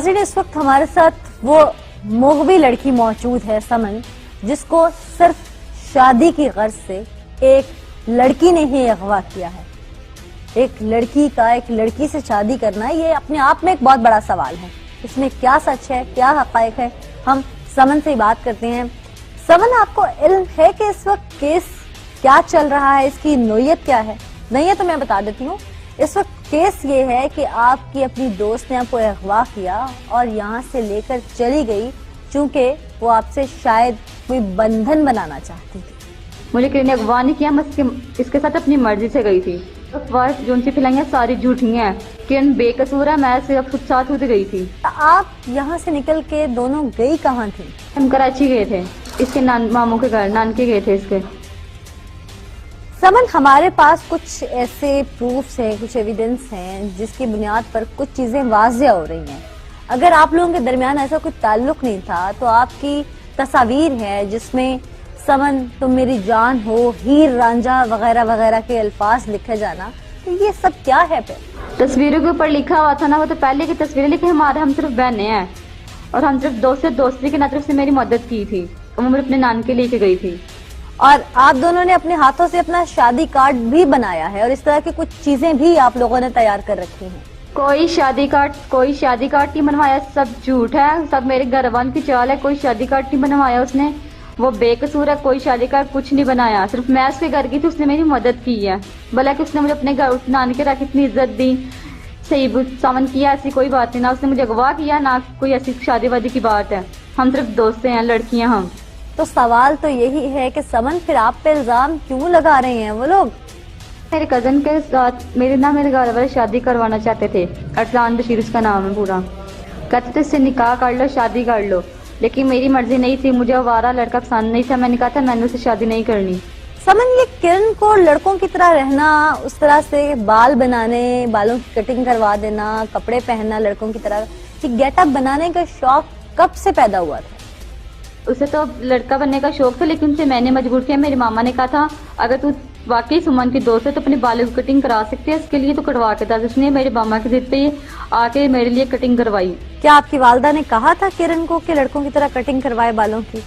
नाज़रीन, इस वक्त हमारे साथ वो मोहबी लड़की मौजूद है समन, जिसको सिर्फ शादी की गर्ज से एक लड़की ने ही अगवा किया है। एक लड़की का एक लड़की से शादी करना ये अपने आप में एक बहुत बड़ा सवाल है। इसमें क्या सच है, क्या हकायक है, हम समन से बात करते हैं। समन, आपको इल्म है कि इस वक्त केस क्या चल रहा है, इसकी नोयत क्या है? नहीं है तो मैं बता देती हूँ। इस वक्त केस ये है कि आपकी अपनी दोस्त ने आपको अगवा किया और यहाँ से लेकर चली गई, चूंकि वो आपसे शायद कोई बंधन बनाना चाहती थी। मुझे किसी ने अगवा नहीं किया, मैं इसके साथ अपनी मर्जी से गई थी। अफवाह जो सी फैलाई सारी झूठी हैं। किरण बेकसूर है, मैं सिर्फ खुद साथ खुद गई थी। आप यहाँ से निकल के दोनों गई कहाँ थी? हम कराची गए थे, इसके मामू के घर, नानके गए थे इसके। समन, हमारे पास कुछ ऐसे प्रूफ्स हैं, कुछ एविडेंस हैं जिसकी बुनियाद पर कुछ चीजें वाज़ेह हो रही हैं। अगर आप लोगों के दरमियान ऐसा कोई ताल्लुक नहीं था तो आपकी तस्वीर है जिसमें समन तुम मेरी जान हो, हीर रांझा वगैरह वगैरह के अल्फाज लिखे जाना, तो ये सब क्या है? पे तस्वीरों के ऊपर लिखा हुआ था ना, वो तो पहले की तस्वीरें, लेकिन हम सिर्फ बहने हैं और हम सिर्फ दोस्ती की नजर से मेरी मदद की थी। वो मुझे अपने नान के लेके गई थी और आप दोनों ने अपने हाथों से अपना शादी कार्ड भी बनाया है और इस तरह की कुछ चीजें भी आप लोगों ने तैयार कर रखी हैं। कोई शादी कार्ड नहीं बनवाया, सब झूठ है, सब मेरे घरवान की चाल है। कोई शादी कार्ड नहीं बनवाया उसने, वो बेकसूर है। कोई शादी कार्ड कुछ नहीं बनाया, सिर्फ मैं उसके घर गई थी, उसने मेरी मदद की है। भला कि उसने मुझे अपने घर नानके रख इतनी इज्जत दी, सही सामन किया, ऐसी कोई बात नहीं। ना उसने मुझे अगवा किया, ना कोई ऐसी शादी वादी की बात है। हम सिर्फ दोस्त हैं, लड़कियां हम। तो सवाल तो यही है कि समन, फिर आप पे इल्जाम क्यों लगा रहे हैं वो लोग? मेरे कजन के साथ मेरे घर वाले शादी करवाना चाहते थे। अरसलान बशीर उसका नाम है पूरा। कहते थे इससे निकाह कर लो, शादी कर लो, लेकिन मेरी मर्जी नहीं थी। मुझे आवारा लड़का पसंद नहीं था। मैंने कहा था मैंने उससे शादी नहीं करनी। समन, ये किरण को लड़कों की तरह रहना, उस तरह से बाल बनाने, बालों की कटिंग करवा देना, कपड़े पहनना लड़कों की तरह, ये गेटअप बनाने का शौक कब से पैदा हुआ था? उसे तो लड़का बनने का शौक था, लेकिन उसे मैंने मजबूर किया। मेरी मामा ने कहा था अगर तू वाकई सुमन की दोस्त है तो अपने बालों की कटिंग करा सकती है, इसके लिए तो कटवा के था। उसने मेरे मामा की जिद पे आके मेरे लिए कटिंग करवाई। क्या आपकी वालदा ने कहा था किरण को कि लड़कों की तरह कटिंग करवाए बालों की?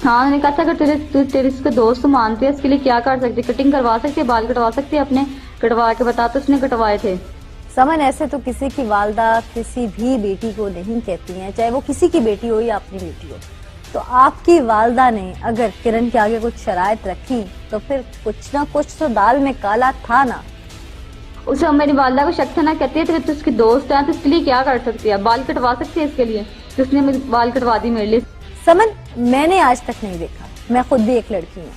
हाँ, उन्होंने कहा था अगर तेरे इसके दोस्त मानते हैं, इसके लिए क्या कर सकते, कटिंग करवा सकते, बाल कटवा सकते अपने, कटवा के बता। तो उसने कटवाए थे। समन, ऐसे तो किसी की वालदा किसी भी बेटी को नहीं कहती हैं, चाहे वो किसी की बेटी हो या अपनी बेटी हो। तो आपकी वालदा ने अगर किरण के आगे कुछ शराइत रखी तो फिर कुछ ना कुछ तो दाल में काला था ना। उसे मेरी वालदा को शक था ना, कहती है तो उसकी दोस्त है तो इसके लिए क्या कर सकती है, बाल कटवा सकती है इसके लिए। तो उसने मेरे बाल कटवा दी मेरे लिए। समन, मैंने आज तक नहीं देखा, मैं खुद भी एक लड़की हूँ।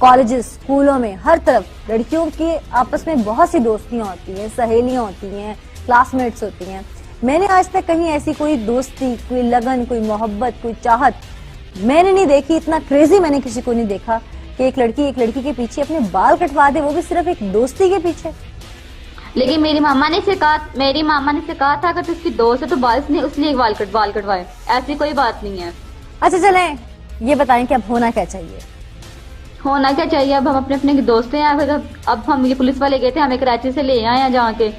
कॉलेजेस, स्कूलों में हर तरफ लड़कियों की आपस में बहुत सी दोस्तियां होती हैं, सहेलियां होती हैं, क्लासमेट्स होती हैं। मैंने आज तक कहीं ऐसी कोई दोस्ती, कोई लगन, कोई मोहब्बत, कोई चाहत मैंने नहीं देखी। इतना क्रेजी मैंने किसी को नहीं देखा कि एक लड़की के पीछे अपने बाल कटवा दे, वो भी सिर्फ एक दोस्ती के पीछे। लेकिन मेरी मामा ने से कहा था अगर तू उसकी दोस्त है तो बाल ने उसलिए बाल कटवाए, ऐसी कोई बात नहीं है। अच्छा चलें, ये बताएं कि अब होना क्या चाहिए? होना क्या चाहिए, अब हम अपने दोस्त हैं। अब हम ये पुलिस वाले गए थे, हमें कराची से ले आए हैं जहाँ के।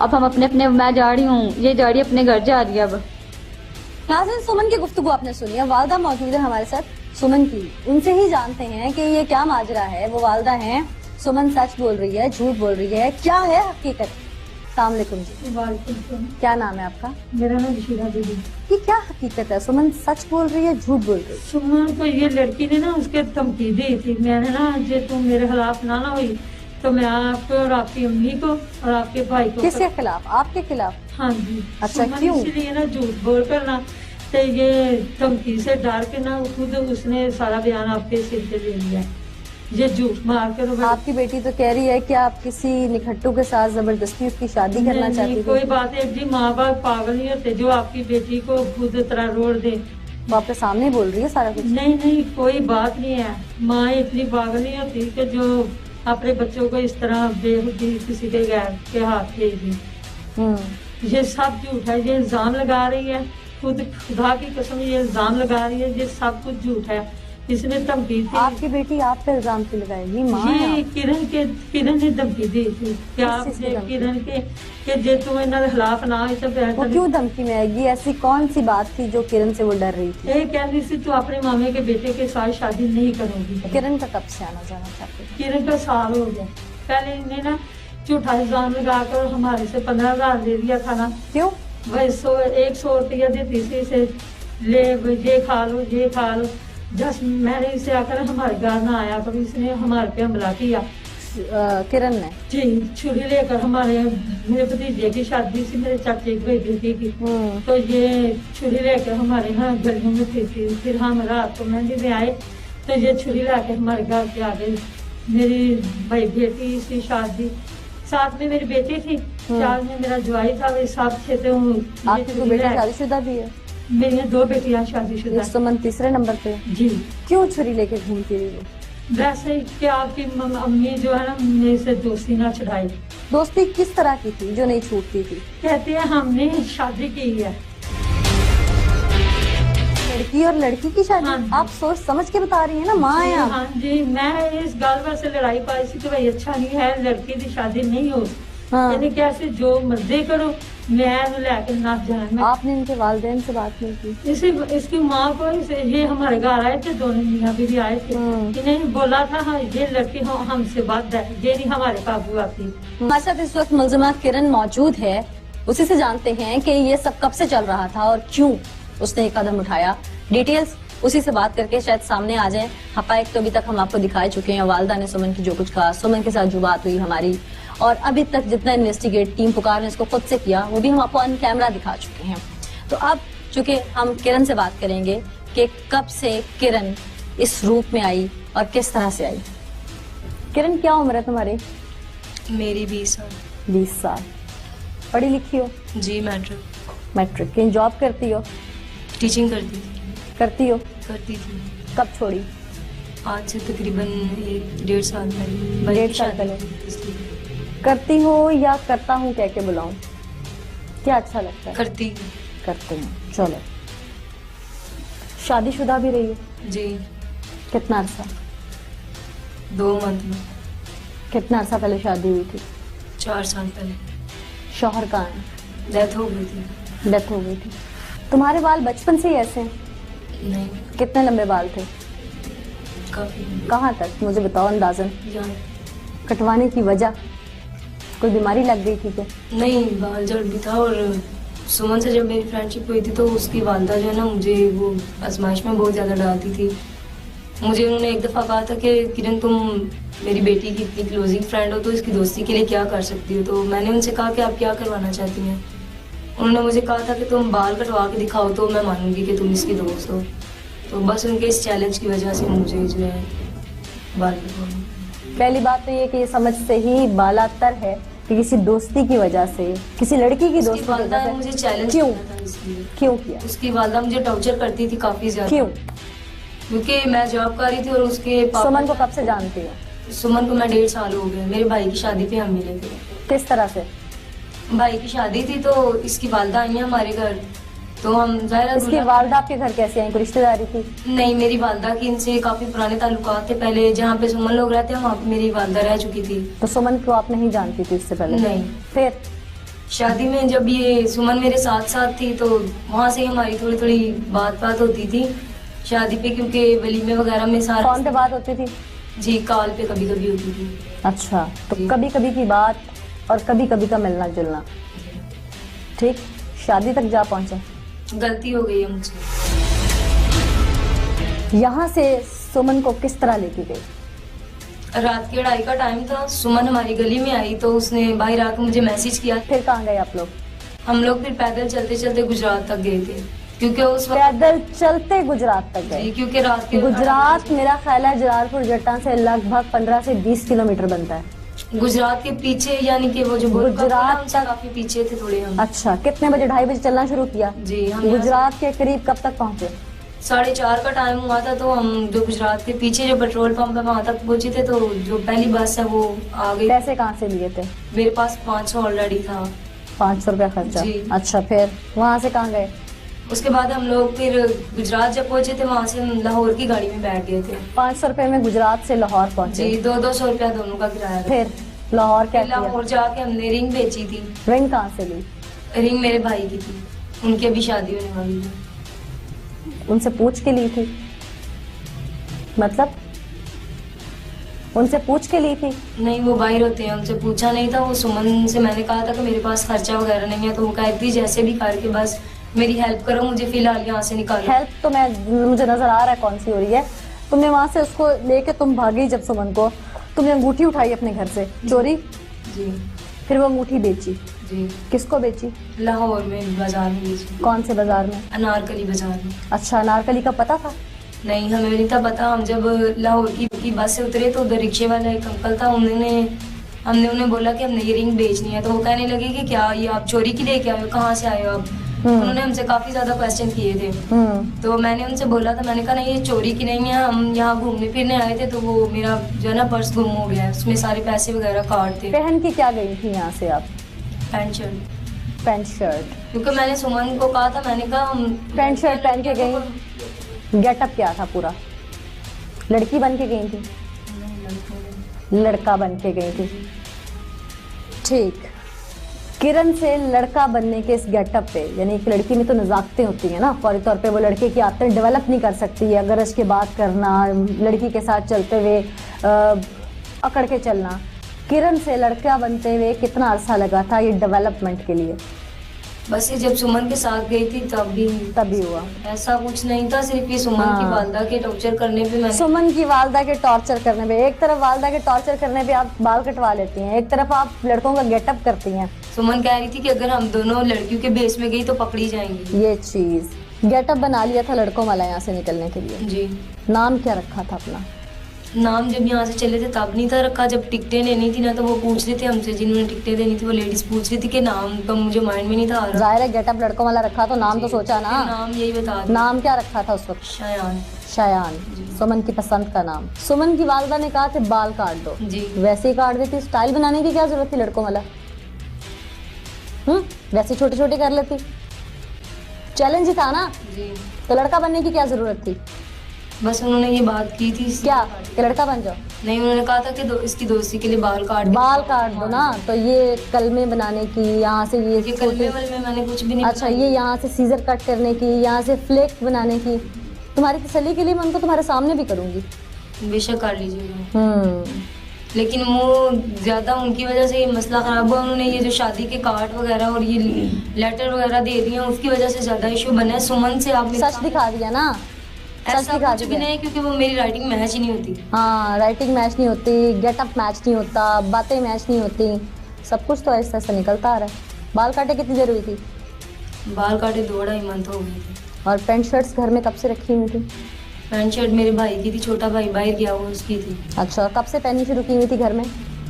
अब हम अपने मैं जा रही हूँ, ये जा रही है अपने घर जा रही है। अब यहाँ से सुमन की गुफ्तगू आपने सुनी है, वालदा मौजूद है हमारे साथ सुमन की, उनसे ही जानते हैं कि ये क्या माजरा है। वो वालदा हैं, सुमन सच बोल रही है, झूठ बोल रही है, क्या है हकीकत? अस्सलाम वालेकुम जी। क्या नाम है आपका? मेरा नाम बशीरा बीबी। ये क्या हकीकत है? सुमन सच बोल रही है, झूठ बोल रही है? सुमन को ये लड़की ने ना उसके धमकी दी थी। मैंने ना जे तुम मेरे खिलाफ ना हुई तो मैं आपको और आपकी अम्मी को और आपके भाई को। किसके खिलाफ? आपके खिलाफ? हाँ जी। अच्छा, क्यों? इसलिए ना झूठ बोल कर ना, तो ये धमकी से डर के ना खुद उसने सारा बयान आपके सिर पे ले लिया। ये झूठ मार कर। आपकी बेटी तो कह रही है कि आप किसी निखट्टू के साथ जबरदस्ती उसकी शादी करना चाहती थी। कोई बात है जी, माँ बाप पागल नहीं होते जो आपकी बेटी को खुद तरह रोड दे। वो आपके सामने बोल रही है सारा कुछ? नहीं, कोई बात नहीं है। माँ इतनी पागल नहीं होती कि जो अपने बच्चों को इस तरह बेखुदी किसी के गैर के हाथ दे दी। ये सब झूठ है, ये इल्जाम लगा रही है, खुद खुदा की कसम ये इल्जाम लगा रही है, ये सब कुछ झूठ है। इसने धमकी थी। आपकी बेटी आप पे इल्जाम क्यों लगाएगी? माँ है ये आप। किरण ने धमकी दी थी कि आप किस चीज़ की धमकी? किरण के कि जे तू इन्होंने खिलाफ ना हो तो वो क्यों धमकी में आएगी? ऐसी कौन सी बात थी जो किरण से वो डर रही थी? ये कह रही थी तू अपने मामे के बेटे के साथ शादी नहीं करोगी। किरण का कब से आना जाना चाहती थी? किरण का साल हो गया। पहले इन्हें ना झूठा इल्जाम लगाकर हमारे से 15,000 ले लिया था ना। क्यों? वही 100 रुपया देती थी इसे, ले ये खा लो। जस मैंने इसे आकर हमारे घर ना आया कभी, इसने हमारे पे हमला किया। किरण ने? जी, छुरी लेकर मेरे भतीजे की शादी थी, मेरे चाचे की बेटी की। तो ये छुरी लेकर हमारे यहाँ गलियों में थी। फिर हम रात को मेहंदी में आए तो ये छुरी लाके हमारे घर के आ गई। मेरी भाई बेटी की शादी, साथ में मेरी बेटी थी, साथ में मेरा जवाई था, वे साथ थे। तो आपकी कोई बेटी शादीशुदा भी है? मेरी 2 बेटियां शादीशुदा। सुमन तीसरे नंबर पे? जी। क्यों छुरी लेके घूमती रही? वैसे ही कि आपकी अम्मी जो है ना, मेरे से दोस्ती ना छुड़ाई। दोस्ती किस तरह की थी जो नहीं छूटती थी? कहते हैं हमने शादी की है। लड़की और लड़की की शादी? हाँ जी। आप सोच समझ के बता रही है ना, माँ है आप। हाँ जी, मैं इस गल से लड़ाई पाई थी कि भाई अच्छा नहीं है, लड़की की शादी नहीं हो। हाँ। यानी कैसे जो मर्जी करो, मैं लेके ना जाना। आपने इनके वालिदैन से बात नहीं की? इसकी माँ को ये हमारे घर आए थे, दोनों मियाँ भी आए थे। इन्हें बोला था हाँ ये लड़की हमसे बात है, ये नहीं हमारे काबू आती। हमारे साथ इस वक्त मुलजिमा किरण मौजूद है। उसी से जानते हैं कि ये सब कब से चल रहा था और क्यों उसने ये कदम उठाया। डिटेल्स उसी से बात करके शायद सामने आ जाए। हकायक तो अभी तक हम आपको दिखाए चुके हैं। वालिदा ने सुमन की जो कुछ कहा, सुमन के साथ जो बात हुई हमारी, और अभी तक जितना इन्वेस्टिगेट टीम पुकार ने इसको खुद से किया वो भी हम आपको ऑन कैमरा दिखा चुके हैं। तो अब चूंकि हम किरण से बात करेंगे कि कब से किरण इस रूप में आई और किस तरह से आई। किरण, क्या उम्र है तुम्हारी? मेरी 20 साल। 20 साल। पढ़ी लिखी हो? जी, मैट्रिक। मैट्रिक। कहीं जॉब करती हो? टीचिंग करती थी। करती थी। कब छोड़ी? आज से तकरीबन 1-1.5 साल पहले। 1.5 साल पहले। करती हो या करता हूँ कह के बुलाऊं, क्या अच्छा लगता है? करते हैं। चलो, शादीशुदा भी रही हो? जी। कितना अरसा? 2 मंथ में। कितना अरसा पहले शादी हुई थी? 4 साल पहले। शौहर कहाँ है? डेथ हो गई थी। डेथ हो गई थी। तुम्हारे बाल बचपन से ही ऐसे हैं? नहीं, कितने लंबे बाल थे? काफी। कहाँ तक मुझे बताओ अंदाजन। यहाँ। कटवाने की वजह कोई बीमारी लग गई थी क्या? नहीं, बाल जड़ भी था। और सुमन से जब मेरी फ्रेंडशिप हुई थी तो उसकी वालदा जो है ना, मुझे वो आजमाइश में बहुत ज़्यादा डालती थी। मुझे उन्होंने एक दफ़ा कहा था कि किरण, तुम मेरी बेटी की इतनी क्लोजिंग फ्रेंड हो तो इसकी दोस्ती के लिए क्या कर सकती हो। तो मैंने उनसे कहा कि आप क्या करवाना चाहती हैं। उन्होंने मुझे कहा था कि तुम बाल कटवा के दिखाओ तो मैं मानूंगी कि तुम इसकी दोस्त हो। तो बस उनके इस चैलेंज की वजह से मुझे जो है बाल कटवाना। पहली बात तो ये कि ये समझ से ही बालातर है कि किसी दोस्ती की वजह से, किसी लड़की की दोस्ती की वालदा वजह ने से। मुझे चैलेंज क्यों? किया था इसलिए। क्यों किया? उसकी वालदा मुझे टॉर्चर करती थी काफी ज्यादा। क्यों? क्योंकि मैं जॉब कर रही थी और उसके सुमन को कब से जानती हो? सुमन को मैं 1.5 साल हो गए। मेरे भाई की शादी पे हम मिले थे। किस तरह से? भाई की शादी थी तो इसकी वालदा आई है हमारे घर, तो हम ज़ाहिर इसकी वालदा आपके घर कैसे आई? कोई रिश्तेदारी थी? नहीं, मेरी वालदा की इनसे काफी पुराने ताल्लुकात थे। पहले जहाँ पे सुमन लोग रहते हैं वहाँ पे मेरी वालदा रह चुकी थी। तो सुमन को आप नहीं जानती थी इससे पहले? नहीं। फिर शादी में जब ये सुमन मेरे साथ थी तो वहाँ से हमारी थोड़ी थोड़ी बात होती थी शादी पे, क्योंकि वलीमे वगैरह में सारा। कौन पे बात होती थी? जी, कॉल पे कभी कभी होती थी। अच्छा, तो कभी कभी की बात और कभी कभी का मिलना जुलना। ठीक, शादी तक जा पहुंचे। गलती हो गई है मुझसे। यहाँ से सुमन को किस तरह लेके गई? रात के 2:30 का टाइम था। सुमन हमारी गली में आई तो उसने बाहर आकर मुझे मैसेज किया। फिर कहाँ गए आप लोग? हम लोग फिर पैदल चलते चलते गुजरात तक गए थे, क्योंकि उस वक्त पैदल चलते गुजरात तक गए? क्योंकि रात के गुजरात मेरा ख्याल है जलालपुर जट्टा से लगभग 15 से 20 किलोमीटर बनता है। गुजरात के पीछे, यानी कि वो जो गुजरात तक काफी पीछे थे थोड़े हम। अच्छा, कितने बजे? 2:30 बजे चलना शुरू किया? जी, हम गुजरात के करीब कब तक पहुंचे? 4:30 का टाइम हुआ था। तो हम जो गुजरात के पीछे जो पेट्रोल पंप है वहाँ तक पहुंचे थे। तो जो पहली बस है वो आ गई। पैसे कहाँ से लिए थे? मेरे पास 500 ऑलरेडी था। 500 रुपया खर्चा? जी। अच्छा, फिर वहाँ से कहाँ गए? उसके बाद हम लोग फिर गुजरात जब पहुंचे थे, वहाँ से हम लाहौर की गाड़ी में बैठ गए थे। 500 रुपए में गुजरात से लाहौर पहुंचे। जी, 200 रुपया दोनों का किराया था। फिर लाहौर क्या फिर किया? लाहौर जाके हमने रिंग बेची थी। रिंग कहाँ से ली? रिंग मेरे भाई की थी, उनकी अभी शादी होने वाली थी। उनसे पूछ के ली थी? मतलब उनसे पूछ के ली थी? नहीं, वो बाहर होते हैं, उनसे पूछा नहीं था। वो सुमन से मैंने कहा था कि मेरे पास खर्चा वगैरह नहीं है, तो वो कहती जैसे भी करके बस मेरी हेल्प करो, मुझे फिलहाल यहाँ से निकालो। हेल्प तो मुझे नजर आ रहा है कौन सी हो रही है। तुमने वहां से उसको लेके तुम भागी जब सुमन को, तुमने अंगूठी उठाई अपने घर से चोरी, जी फिर वो अंगूठी बेची। जी, किसको बेची? लाहौर में बाजार में बेची। कौन से बाजार में? अनारकली बाजार में। अच्छा, अनारकली का पता था? नहीं, हमें नहीं था पता। हम जब लाहौर की बस से उतरे तो उधर रिक्शे वाला एक अंकल था, हमने उन्हें बोला कि हमने ये रिंग बेचनी है। तो वो कहने लगे कि क्या ये आप चोरी की लेके आए हो, कहाँ से आए हो आप? उन्होंने हमसे काफी ज्यादा क्वेश्चन किए थे। तो मैंने उनसे बोला था, मैंने कहा नहीं ये चोरी की नहीं है, हम यहाँ घूमने फिरने आए थे, तो वो मेरा जो है ना पर्स गुम हो गया है, उसमें सारे पैसे वगैरह कार्ड थे। पहन के क्या गई थी यहाँ से आप? Pant shirt. Pant shirt? क्योंकि मैंने सुमन को कहा था, मैंने कहा हम पैंट शर्ट पहन के गई। गेटअप क्या था पूरा? लड़की बन के गई थी? लड़का बन के गई थी। ठीक, किरण से लड़का बनने के इस गेटअप पे, यानी एक लड़की में तो नज़ाकतें होती हैं ना, फौरी तौर पे वो लड़के की आदतें डेवलप नहीं कर सकती है। अगर उसके बात करना, लड़की के साथ चलते हुए अकड़ के चलना। किरण से लड़का बनते हुए कितना अरसा लगा था ये डेवलपमेंट के लिए? बस ये जब सुमन के साथ गई थी तभी हुआ। ऐसा कुछ नहीं था, सिर्फ ये सुमन की वालदा के टॉर्चर करने पे मैंने। सुमन की वालदा के टॉर्चर करने पे, एक तरफ वालदा के टॉर्चर करने पे आप बाल कटवा लेती हैं, एक तरफ आप लड़कों का गेटअप करती हैं। सुमन कह रही थी कि अगर हम दोनों लड़कियों के बेस में गई तो पकड़ी जाएंगी। ये चीज गेटअप बना लिया था लड़कों वाला यहाँ से निकलने के लिए। जी। नाम क्या रखा था अपना? नाम जब यहाँ से चले थे तब नहीं था रखा, जब टिकटें लेनी थी ना तो वो पूछ रहे थे हमसे, जिन्होंने टिकटें देनी थी वो लेडीज पूछ रही थी कि नाम तो मुझे माइंड में नहीं था आ रहा। जाहिर है गेटअप लड़कों वाला रखा तो नाम तो सोचा ना। नाम यही बता दिया। नाम क्या रखा था उस वक्त? शयान। शयान, सुमन की पसंद का नाम। सुमन की वालदा ने कहा थे बाल काट दो, जी। वैसे ही काट देती। स्टाइल बनाने की क्या जरूरत थी लड़कों वाला? वैसे छोटे छोटे कर लेती, चैलेंज ही था ना। जी। तो लड़का बनने की क्या जरूरत थी? बस उन्होंने ये बात की थी। क्या कि लड़का बन जाओ? नहीं, उन्होंने कहा था कि इसकी दोस्ती के लिए बाल काट दो ना। तो ये कलमे बनाने की, यहाँ से ये कलमे वलमे मैंने कुछ भी नहीं। अच्छा, ये यहाँ से सीजर कट करने की, यहाँ से फ्लेक्स बनाने की, तुम्हारी तसल्ली के लिए मैं उनको तुम्हारे सामने भी करूंगी। बेशक कर लीजिएगा। लेकिन वो ज्यादा उनकी वजह से ये मसला खराब हुआ। उन्होंने ये जो शादी के कार्ड वगैरह और ये लेटर वगैरह दे दिए, उसकी वजह से ज्यादा इशू बना है। सुमन से आप सच दिखा दिया ना। ऐसा कुछ भी नहीं, क्योंकि वो मेरी राइटिंग मैच ही नहीं होती। हाँ, राइटिंग मैच नहीं होती, गेटअप मैच नहीं होता, बातें मैच नहीं होती, सब कुछ तो ऐसा ऐसा निकलता आ रहा है। बाल काटे कितनी देर हुई थी? बाल काटे 2-2.5 मंथ हो गए थे। और पैंट शर्ट्स घर में कब से रखी हुई थी? पैंट शर्ट मेरे भाई की थी, छोटा भाई बाहर गया हुआ उसकी थी। अच्छा, कब से पहननी शुरू की हुई थी घर में?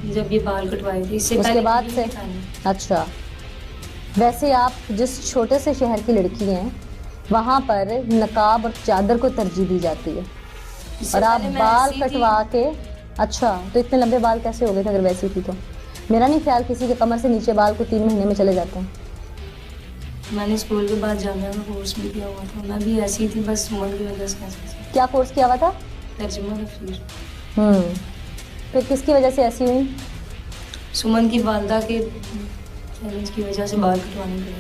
जब ये बाल कटवाए थे, इससे उसके पहले बाद से? अच्छा, वैसे आप जिस छोटे से शहर की लड़की हैं वहाँ पर नकाब और चादर को तरजीह दी जाती है, और आप बाल कटवा के। अच्छा, तो इतने लंबे बाल कैसे हो गए थे अगर वैसी थी तो? मेरा नहीं ख्याल किसी के कमर से नीचे बाल को 3 महीने में चले जाते हैं। मैंने स्कूल के बाद जामिया का कोर्स भी किया हुआ था, मैं भी ऐसी थी, बस सुमन की वजह से। क्या कोर्स किया हुआ था? तर्जुमा तफसीर। फिर किसकी वजह से ऐसी हुई? सुमन की वालदा के चैलेंज की वजह से बाल कटवाने के लिए।